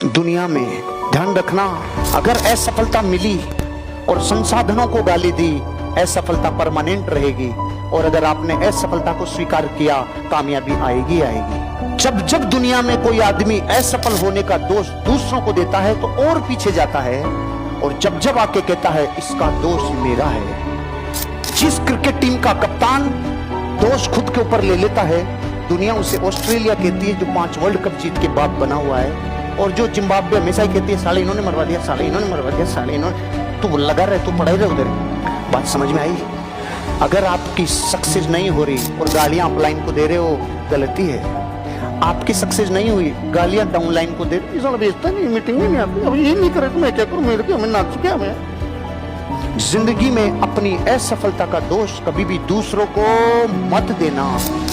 दुनिया में ध्यान रखना, अगर असफलता मिली और संसाधनों को गाली दी, असफलता परमानेंट रहेगी। और अगर आपने असफलता को स्वीकार किया, कामयाबी आएगी आएगी। जब जब दुनिया में कोई आदमी असफल होने का दोष दूसरों को देता है तो और पीछे जाता है, और जब जब आके कहता है इसका दोष मेरा है। जिस क्रिकेट टीम का कप्तान दोष खुद के ऊपर ले लेता है, दुनिया उसे ऑस्ट्रेलिया कहती है जो 5 वर्ल्ड कप जीत के बाद बना हुआ है। और जो जिम्बाब्वे हमेशा ही कहती है साले इन्होंने मरवा दिया, साले इन्होंने मरवा दिया, साले इन्होंने। तू लगा रहे, तू पढ़ाई रहे उधर। बात समझ में आई? अगर आपकी सक्सेस नहीं हो रही और गालियां अपलाइन को दे रहे हो, गलती है। आपकी सक्सेस नहीं हुई, गालियां डाउनलाइन को दे रहे हो, बेचता नहीं, मीटिंग में नहीं आती, अब ये नहीं करे तो मैं क्या करूं, मेरे को मैं नाचू क्या मैं। जिंदगी में अपनी असफलता का दोष कभी भी दूसरों को मत देना,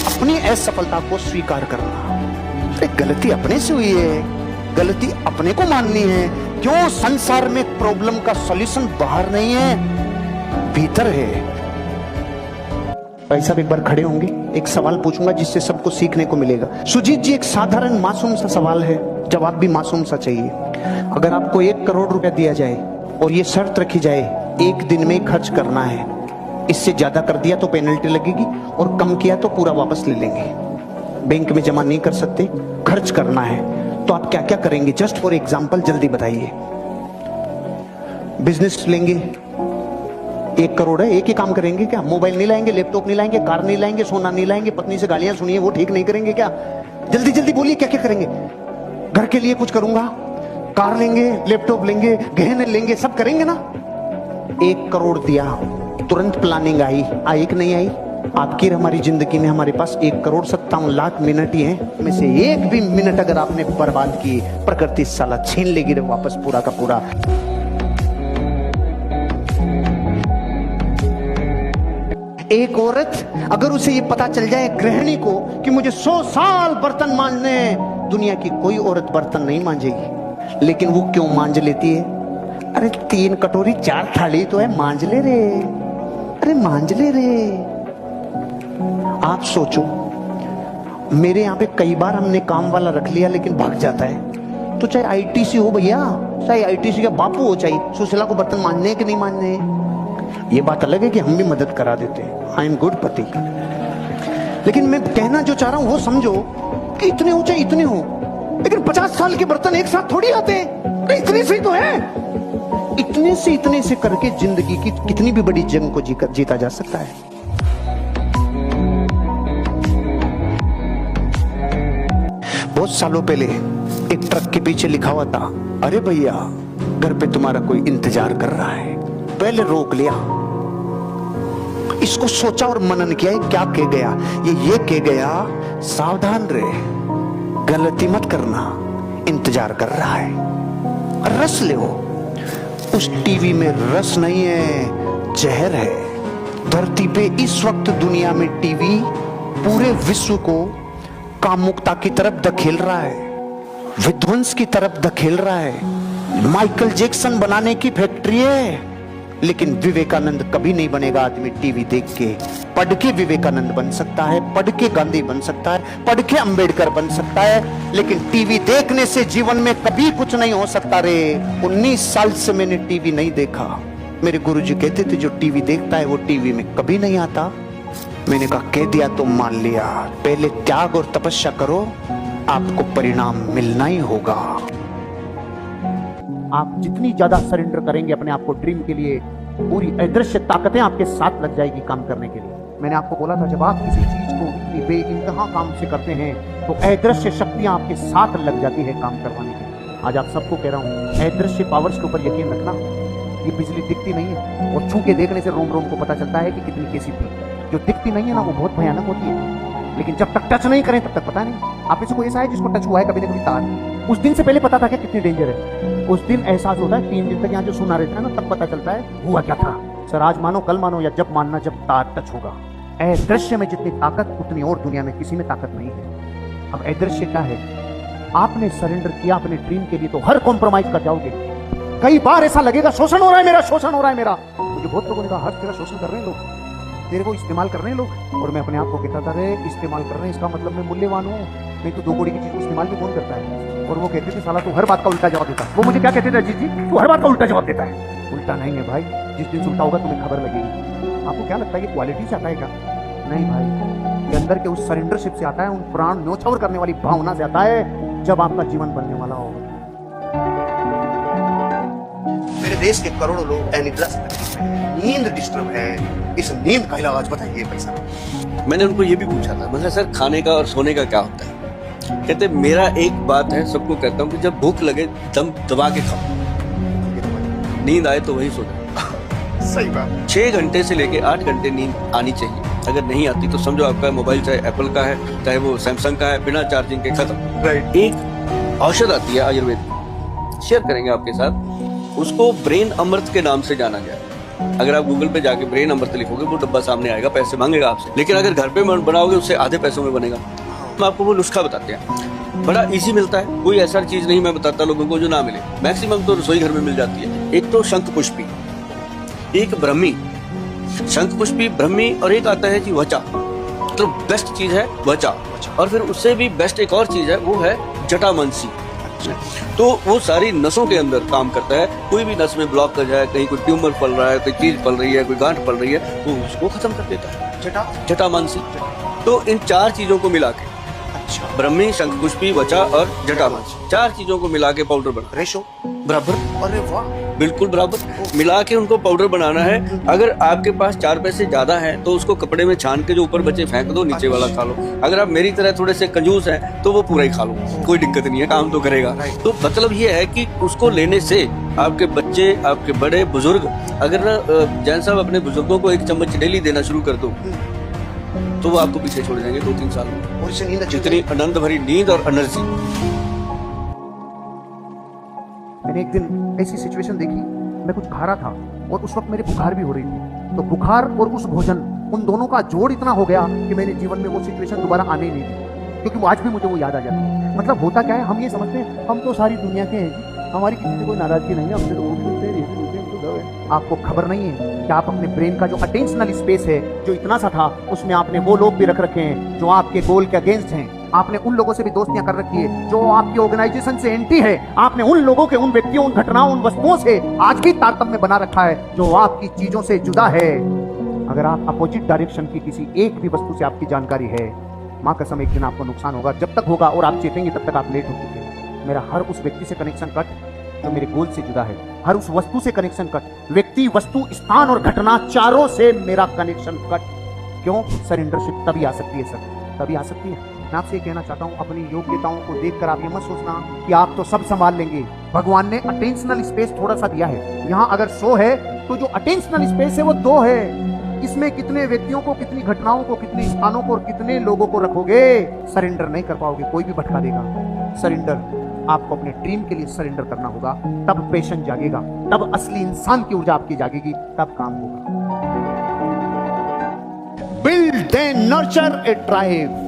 अपनी असफलता को स्वीकार करना। गलती अपने से हुई है, गलती अपने को माननी है। क्यों? संसार में प्रॉब्लम का सॉल्यूशन बाहर नहीं है, भीतर है। भाई साहब एक बार खड़े होंगे, एक सवाल पूछूंगा जिससे सबको सीखने को मिलेगा। सुजीत जी, एक साधारण मासूम सा सवाल है, जवाब भी मासूम सा चाहिए। अगर आपको 1 करोड़ रुपया दिया जाए और ये शर्त रखी जाए 1 दिन में खर्च करना है, इससे ज्यादा कर दिया तो पेनल्टी लगेगी और कम किया तो पूरा वापस ले लेंगे, बैंक में जमा नहीं कर सकते, खर्च करना है, तो आप क्या क्या करेंगे? जस्ट फॉर एग्जाम्पल जल्दी बताइए। बिजनेस लेंगे, 1 करोड़ है, एक ही काम करेंगे क्या? मोबाइल नहीं लाएंगे, लैपटॉप नहीं लाएंगे, कार नहीं लाएंगे, सोना नहीं लाएंगे, पत्नी से गालियां सुनिए वो ठीक नहीं करेंगे क्या? जल्दी जल्दी बोलिए क्या क्या करेंगे? घर के लिए कुछ करूंगा, कार लेंगे, लैपटॉप लेंगे, गहने लेंगे, सब करेंगे ना। 1 करोड़ दिया, तुरंत प्लानिंग आई कि नहीं आई? आपकी हमारी जिंदगी में हमारे पास 1 करोड़ 57 लाख मिनट ही हैं, में से एक भी मिनट अगर आपने बर्बाद की, प्रकृति साला छीन लेगी रे वापस पूरा का पूरा। एक औरत अगर उसे ये पता चल जाए गृहिणी को कि मुझे 100 साल बर्तन मांजने, दुनिया की कोई औरत बर्तन नहीं मांजेगी, लेकिन वो क्यों मांज लेती है? अरे 3 कटोरी 4 थाली तो है, मांज ले रे, अरे मांज ले रे। आप सोचो, मेरे यहाँ पे कई बार हमने काम वाला रख लिया लेकिन भाग जाता है, तो चाहे आईटीसी हो भैया, चाहे आईटीसी का बापू हो, चाहे सुशीला को बर्तन मांजने कि नहीं मांजने, ये बात अलग है कि हम भी मदद करा देते हैं, आई एम गुड पति। लेकिन मैं कहना जो चाह रहा हूं वो समझो कि इतने हो चाहे इतने हो, लेकिन 50 साल के बर्तन एक साथ थोड़ी आते हैं, इतने से ही तो है। इतने से करके जिंदगी की कितनी भी बड़ी जंग को जीता जा सकता है। बहुत सालों पहले एक ट्रक के पीछे लिखा हुआ था, अरे भैया घर पे तुम्हारा कोई इंतजार कर रहा है। पहले रोक लिया, इसको सोचा और मनन किया, क्या कह गया? ये कह गया, सावधान रहे, गलती मत करना, इंतजार कर रहा है, रस ले। उस टीवी में रस नहीं है, जहर है। धरती पे इस वक्त दुनिया में टीवी पूरे विश्व को कामुकता की तरफ धकेल रहा है, विध्वंस की तरफ धकेल रहा है। माइकल जैक्सन बनाने की फैक्ट्री है, लेकिन विवेकानंद कभी नहीं बनेगा। आदमी टीवी देख के, पढ़ के विवेकानंद बन सकता है, पढ़ के गांधी बन सकता है, पढ़ के अंबेडकर बन सकता है, लेकिन टीवी देखने से जीवन में कभी कुछ नहीं हो सकता रे। 19 साल से मैंने टीवी नहीं देखा। मेरे गुरुजी कहते थे जो टीवी देखता है वो टीवी में कभी नहीं आता। मैंने कहा कह दिया तो मान लिया। पहले त्याग और तपस्या करो, आपको परिणाम मिलना ही होगा। आप जितनी ज्यादा सरेंडर करेंगे अपने आप को ड्रीम के लिए, पूरी अदृश्य ताकतें आपके साथ लग जाएगी काम करने के लिए। मैंने आपको बोला था जब आप किसी चीज को इतनी बेइंतहा काम से करते हैं तो अदृश्य शक्तियां आपके साथ लग जाती है काम करवाने के लिए। आज आप सबको कह रहा हूं, अदृश्य पावर्स के ऊपर यकीन रखना। ये बिजली दिखती नहीं है, और छू के देखने से रोम रोम को पता चलता है कि कितनी कैसी थी। जो दिखती नहीं है ना वो बहुत भयानक होती है, लेकिन जब तक टच नहीं करें तब तक पता नहीं। आप में से कोई ऐसा है जिसको टच हुआ है कभी ना कभी तार? उस दिन से पहले पता था क्या कितनी डेंजर है? उस दिन एहसास होता है, 3 दिन तक यहाँ जो सुना रहता है ना, तब पता चलता है हुआ क्या था। सर आज मानो कल मानो, या जब मानना जब तार टच होगा। अदृश्य में जितनी ताकत उतनी और दुनिया में किसी में ताकत नहीं है। अब अदृश्य क्या है? आपने सरेंडर किया अपने ड्रीम के लिए तो हर कॉम्प्रोमाइज कर जाओगे। कई बार ऐसा लगेगा शोषण हो रहा है मेरा, शोषण हो रहा है मेरा। मुझे बहुत लोगों ने कहा हर्ष तेरा शोषण कर रहे हैं लोग। तेरे को इस्तेमाल कर रहे हैं लोग। और मैं अपने आप को कहता था, अरे इस्तेमाल कर रहे हैं इसका मतलब मैं मूल्यवान हूँ, नहीं तो 2 कौड़ी की चीज को इस्तेमाल भी कौन करता है। और वो कहते थे, साला तू हर बात का उल्टा जवाब देता है। वो मुझे क्या कहते थे, अजीत जी तू हर बात का उल्टा जवाब देता है। उल्टा नहीं है भाई, जिस दिन उल्टा होगा तुम्हें खबर लगेगी। आपको क्या लगता है कि क्वालिटी से आता है क्या? नहीं भाई, ये अंदर के उस सरेंडरशिप से आता है, उन प्राण न्योछावर करने वाली भावना से आता है, जब आपका जीवन बनने वाला हो। मेरे देश के करोड़ों लोग अनिद्रा से तकलीफ में हैं, नींद डिस्टर्ब है। इस नींद का इलाज बताइए पैसा। मैंने उनको ये भी पूछा था, मतलब सर खाने का और सोने का क्या होता है? कहते मेरा एक बात है, सबको कहता हूँ कि जब भूख लगे दम दबा के खाओ, नींद आए तो वही सो जाओ। सही बात। 6 घंटे से लेके 8 घंटे नींद आनी चाहिए। अगर नहीं आती तो समझो आपका मोबाइल चाहे एप्पल का है चाहे वो सैमसंग का है, बिना चार्जिंग के खत्म। राइट। एक औषध आती है आयुर्वेद की, शेयर करेंगे आपके साथ। उसको ब्रेन अमृत के नाम से जाना गया है। अगर आप गूगल पे जाके ब्रेन अमृत लिखोगे वो डब्बा सामने आएगा, पैसे मांगेगा आपसे, लेकिन अगर घर पे बनाओगे उससे आधे पैसों में बनेगा। हम आपको वो नुस्खा बताते हैं, बड़ा इजी मिलता है। कोई ऐसा चीज नहीं मैं बताता लोगों को जो ना मिले, मैक्सिमम तो रसोई घर में मिल जाती है। एक तो शंख पुष्पी, एक ब्रह्मी, शंख पुष्पी ब्रह्मी, और एक आता है जी वचा। तो बेस्ट चीज है वचा, और फिर उससे भी बेस्ट एक और चीज है, वो है जटामांसी। तो वो सारी नसों के अंदर काम करता है। कोई भी नस में ब्लॉक कर जाए, कहीं कोई ट्यूमर पल रहा है, कोई चीज पल रही है, कोई गांठ पल रही है, वो उसको खत्म कर देता है। जटामांसी। तो इन 4 चीजों को मिला के, अच्छा, ब्रह्मी, शंखपुष्पी, वचा और जटामांसी, 4 चीजों को मिला के पाउडर बना, रेशो बराबर, अरे वाह, बिल्कुल बराबर मिला के उनको पाउडर बनाना है। अगर आपके पास 4 पैसे ज्यादा हैं तो उसको कपड़े में छान के जो ऊपर बचे फेंक दो, नीचे वाला खा लो। अगर आप मेरी तरह थोड़े से कंजूस हैं तो वो पूरा ही खा लो, कोई दिक्कत नहीं है, काम तो करेगा। तो मतलब ये है कि उसको लेने से आपके बच्चे, आपके बड़े बुजुर्ग, अगर जैन साहब अपने बुजुर्गों को 1 चम्मच डेली देना शुरू कर दो तो वो आपको पीछे छोड़ जाएंगे 2-3 साल में। और इससे नींद अच्छी जितनी आनंद भरी नींद और एनर्जी। मैंने एक दिन ऐसी सिचुएशन देखी, मैं कुछ खा रहा था और उस वक्त मेरे बुखार भी हो रही थी। तो बुखार और उस भोजन, उन दोनों का जोड़ इतना हो गया कि मेरे जीवन में वो सिचुएशन दोबारा आने ही नहीं दी, क्योंकि वो आज भी मुझे वो याद आ जाती है। मतलब होता क्या है, हम ये समझते हैं हम तो सारी दुनिया के हैं, हमारी किसी से कोई नाराजगी नहीं है, हमसे तो वो भी मिलते हैं। आपको खबर नहीं है कि आप अपने ब्रेन का जो अटेंशनल स्पेस है, जो इतना सा था, उसमें आपने वो लोग भी रख रखे हैं जो आपके गोल के अगेंस्ट हैं। आपने उन लोगों से भी दोस्तियां कर रखी है जो आपकी ऑर्गेनाइजेशन से एंटी है। आपने उन लोगों के, उन व्यक्तियों, उन घटनाओं, उन वस्तुओं से आज भी तारतम्य बना रखा है जो आपकी चीजों से जुदा है। अगर आप अपोजिट डायरेक्शन की किसी एक भी वस्तु से आपकी जानकारी है, माँ कसम एक दिन आपको नुकसान होगा। जब तक होगा और आप चेतेंगे तब तक आप लेट हो चुके हैं। मेरा हर उस व्यक्ति से कनेक्शन कट जो मेरे गोल से जुदा है, हर उस वस्तु से कनेक्शन कट, व्यक्ति, वस्तु, स्थान और घटना, चारों से मेरा कनेक्शन कट। क्यों? सरेंडरशिप तभी आ सकती है सर, तभी आ सकती है। मैं आपसे ये कहना चाहता हूँ, अपनी योग्यताओं को देखकर आप ये मत सोचना कि आप तो सब संभाल लेंगे। भगवान ने अटेंशनल स्पेस थोड़ा सा दिया है। यहाँ अगर 100 है तो जो अटेंशनल स्पेस है वो 2 है। इसमें कितने व्यक्तियों को, कितनी घटनाओं को, कितने स्थानों को और कितने लोगों को रखोगे, सरेंडर नहीं कर पाओगे, कोई भी भटका देगा। सरेंडर, आपको अपने ड्रीम के लिए सरेंडर करना होगा, तब पैशन जागेगा, तब असली इंसान की ऊर्जा आपकी जागेगी, तब काम होगा। Build and nurture A tribe.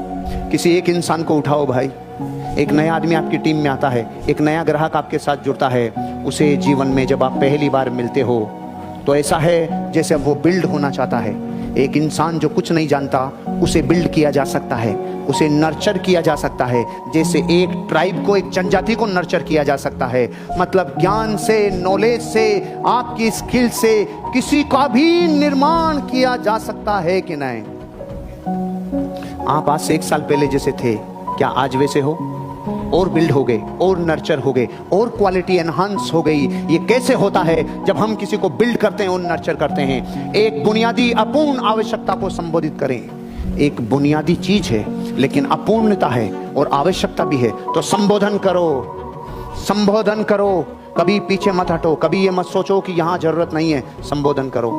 किसी एक इंसान को उठाओ भाई, एक नया आदमी आपकी टीम में आता है, एक नया ग्राहक आपके साथ जुड़ता है। उसे जीवन में जब आप पहली बार मिलते हो तो ऐसा है जैसे वो बिल्ड होना चाहता है। एक इंसान जो कुछ नहीं जानता, उसे बिल्ड किया जा सकता है, उसे नर्चर किया जा सकता है, जैसे एक ट्राइब को, एक जनजाति को नर्चर किया जा सकता है। मतलब ज्ञान से, नॉलेज से, आपकी स्किल से किसी का भी निर्माण किया जा सकता है कि नहीं? आप आज से 1 साल पहले जैसे थे, क्या आज वैसे हो? और बिल्ड हो गए, और नर्चर हो गए, और क्वालिटी एनहांस हो गई। ये कैसे होता है? जब हम किसी को बिल्ड करते हैं और नर्चर करते हैं। एक बुनियादी अपूर्ण आवश्यकता को संबोधित करें। एक बुनियादी चीज है लेकिन अपूर्णता है और आवश्यकता भी है, तो संबोधन करो, संबोधन करो। कभी पीछे मत हटो, कभी ये मत सोचो कि यहां जरूरत नहीं है, संबोधन करो।